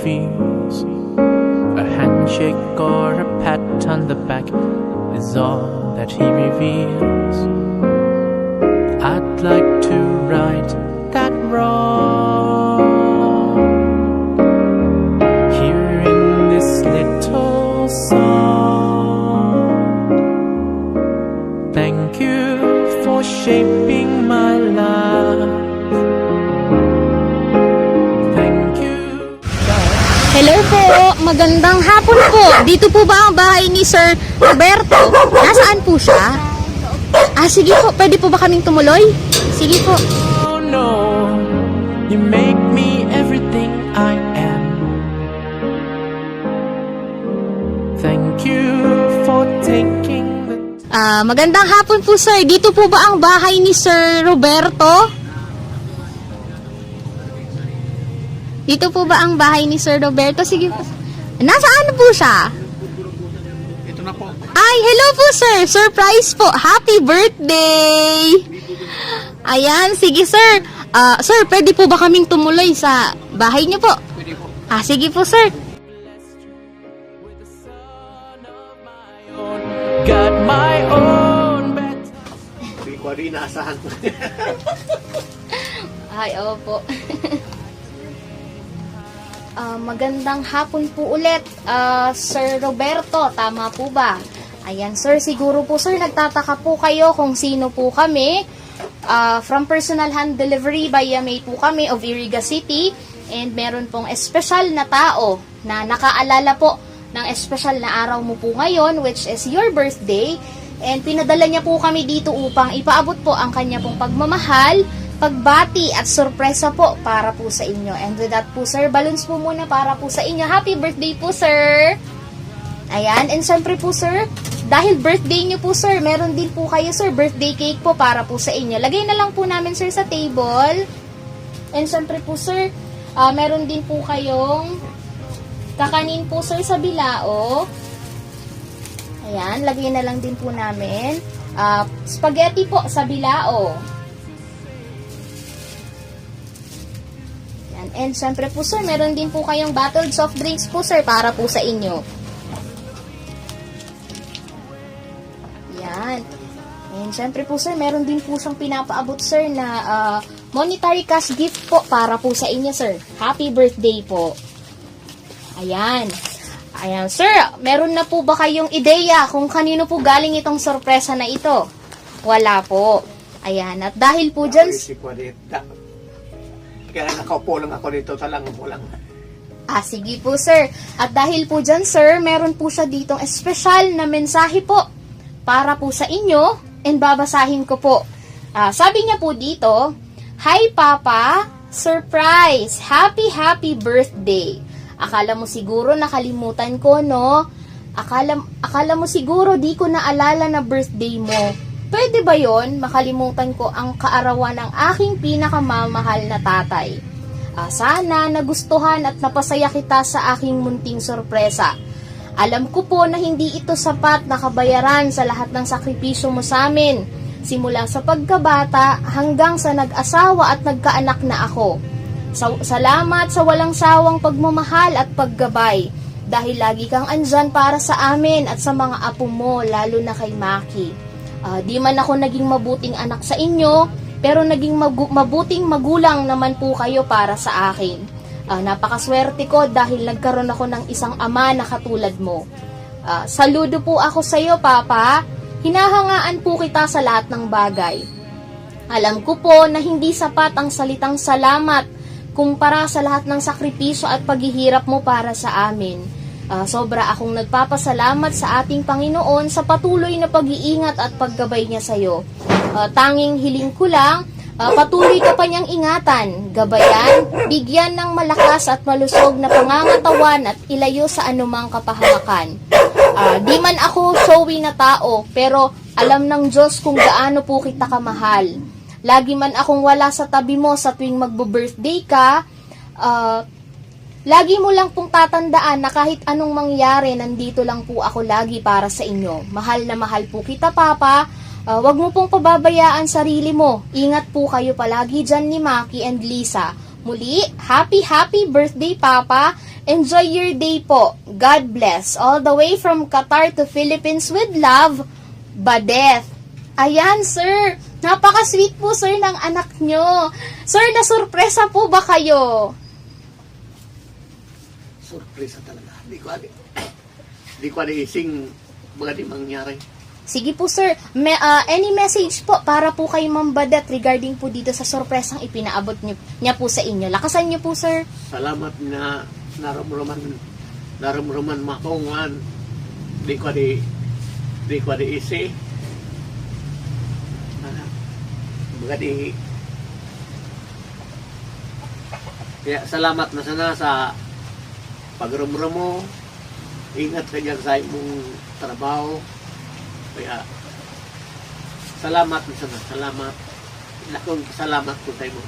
feels. A handshake or a pat on the back is all that he reveals. I'd like to right that wrong here in this little song. Thank you for shaping my life. Thank you. Hello po, magandang hapon po. Dito po ba ang bahay ni Sir Roberto? Nasaan po siya? Sige po, pwede po ba kaming tumuloy? Sige po. Oh no, you make me everything I am. Thank you for taking the Magandang hapon po sir. Dito po ba ang bahay ni Sir Roberto? Dito po ba ang bahay ni Sir Roberto? Sige po. Nasaan po siya? Ito na po. Ay, hello po sir. Surprise po. Happy birthday. Ayan, sige sir. Sir, pwede po ba kaming tumuloy sa bahay niyo po? Pwede po. Sige po sir. got my own bed. Hindi ko rin inaasahan ko. Ay, opo. Magandang hapon po ulit, Sir Roberto. Tama po ba? Ayan, sir. Siguro po, sir, nagtataka po kayo kung sino po kami. From Personal Hand Delivery by Yamay po kami of Iriga City. And meron pong espesyal na tao na nakaalala po ng espesyal na araw mo po ngayon, which is your birthday. And pinadala niya po kami dito upang ipaabot po ang kanya pong pagmamahal, pagbati at sorpresa po para po sa inyo. And with that po sir, balloons po muna para po sa inyo. Happy birthday po sir! Ayan, and syempre po sir, dahil birthday niyo po sir, meron din po kayo sir, birthday cake po para po sa inyo. Lagay na lang po namin sir sa table. And syempre po sir, meron din po kayong kakanin po sir sa bilao. Ayan, lagay na lang din po namin. Spaghetti po sa bilao. Ayan, and syempre po sir, meron din po kayong bottled soft drinks po sir para po sa inyo. Ayan. And syempre po sir, meron din po siyang pinapaabot sir na monetary cash gift po para po sa inyo sir. Happy birthday po. Ayan. Ayan, sir, meron na po ba kayong ideya kung kanino po galing itong sorpresa na ito? Wala po. Ayan, at dahil po dyan... Kaya nakaupo lang ako dito, talang po lang. Sige po, sir. At dahil po dyan, sir, meron po siya ditong espesyal na mensahe po para po sa inyo, and babasahin ko po. Sabi niya po dito, "Hi, Papa! Surprise! Happy birthday! Akala mo siguro nakalimutan ko, no? Akala mo siguro di ko naalala na birthday mo. Pwede ba yon? Makalimutan ko ang kaarawan ng aking pinakamamahal na tatay. Sana nagustuhan at napasaya kita sa aking munting sorpresa. Alam ko po na hindi ito sapat na kabayaran sa lahat ng sakripisyo mo sa amin. Simula sa pagkabata hanggang sa nag-asawa at nagkaanak na ako. Salamat sa walang sawang pagmamahal at paggabay dahil lagi kang andyan para sa amin at sa mga apo mo, lalo na kay Maki. Di man ako naging mabuting anak sa inyo, pero naging mabuting magulang naman po kayo para sa akin. Napakaswerte ko dahil nagkaroon ako ng isang ama na katulad mo. Saludo po ako sa iyo, Papa. Hinahangaan po kita sa lahat ng bagay. Alam ko po na hindi sapat ang salitang salamat kumpara sa lahat ng sakripisyo at paghihirap mo para sa amin. Sobra akong nagpapasalamat sa ating Panginoon sa patuloy na pag-iingat at paggabay niya sa iyo. Tanging hiling ko lang, patuloy ka pa niyang ingatan, gabayan, bigyan ng malakas at malusog na pangangatawan at ilayo sa anumang kapahamakan. Di man ako showy na tao, pero alam ng Diyos kung gaano po kita kamahal. Lagi man akong wala sa tabi mo sa tuwing magbo-birthday ka, lagi mo lang pong tatandaan na kahit anong mangyari, nandito lang po ako lagi para sa inyo. Mahal na mahal po kita, Papa. Wag mo pong pababayaan sarili mo. Ingat po kayo palagi dyan ni Maki and Lisa. Muli, happy birthday, Papa. Enjoy your day po. God bless. All the way from Qatar to Philippines with love, Badeth. Ayan, sir. Napaka-sweet po, sir, ng anak nyo. Sir, nasurpresa po ba kayo? Surpresa talaga. Di ko ising mga di mangyari. Sige po, sir. Any message po para po kay Ma'am Badeth regarding po dito sa sorpresang ipinaabot niya po sa inyo? Lakasan niyo po, sir. Salamat na naramdaman makongan. Di ko isi. Mga di kaya salamat na sana sa pagrumrum mo. Ingat ka dyan sa imong trabaho. Kaya salamat na sana. Salamat. Lakong salamat po tayo mo.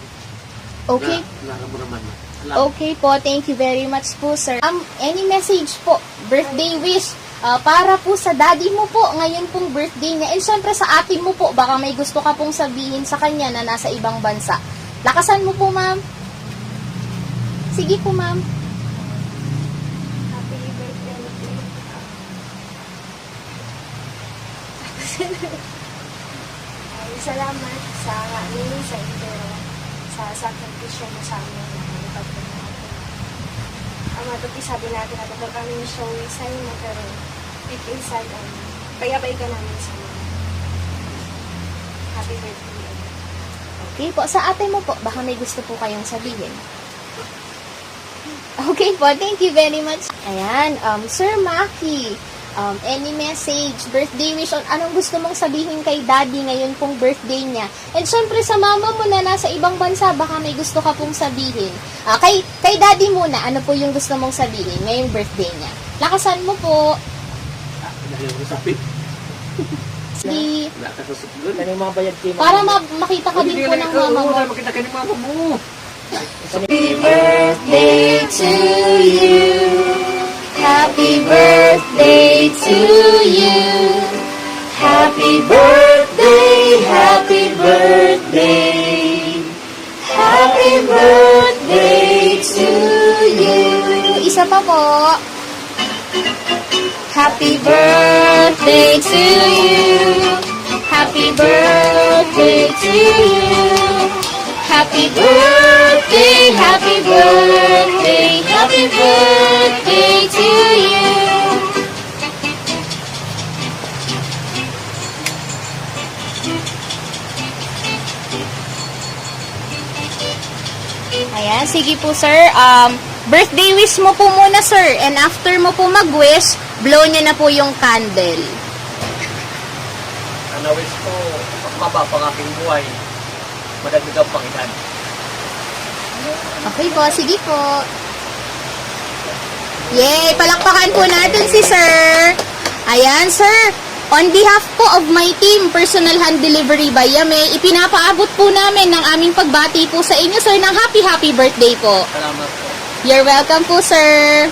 Okay. Naramdaman mo. Salamat. Okay po, thank you very much po, sir. Any message po, birthday wish, para po sa daddy mo po, ngayon pong birthday niya, and syempre sa ate mo po, baka may gusto ka pong sabihin sa kanya na nasa ibang bansa. Lakasan mo po, ma'am. Sige po, ma'am. Happy birthday. Salamat sa nini sa intero sa sakripisyo mo sa amin na ipagpapalala natin. Ang matuti sabi natin na kapag kami show sa inyo pero it is sad payabay ka namin sa mga. Happy birthday. Okay po, sa ate mo po, baka may gusto po kayong sabihin. Okay po, thank you very much. Ayan, Sir Maki, any message, birthday wish, anong gusto mong sabihin kay daddy ngayon pong birthday niya? And syempre sa mama mo na nasa ibang bansa, baka may gusto ka pong sabihin. Kay daddy muna, ano po yung gusto mong sabihin ngayong birthday niya? Lakasan mo po. Dahil ako sapit. Si, Nakakasapit. para makita ka din po ng mama mo. Makita ka ng mama mo. Happy birthday to you. Happy birthday to you. Happy birthday, happy birthday. Happy birthday to you. Isa pa po. Happy birthday to you. Happy birthday to you. Happy birthday, happy birthday, happy birthday to you. Ayan, sige po sir. Birthday wish mo po muna sir. And after mo po mag-wish, blow niya na po yung candle. Nawis ko, mababa pang aking buhay. Madagdagang Panginoon. Okay po, sige po. Yay! Palakpakan po natin si sir. Ayan, sir. On behalf po of my team, Personal Hand Delivery by Yame, ipinapaabot po namin ng aming pagbati po sa inyo, sir, ng happy birthday po. Salamat po. You're welcome po, sir.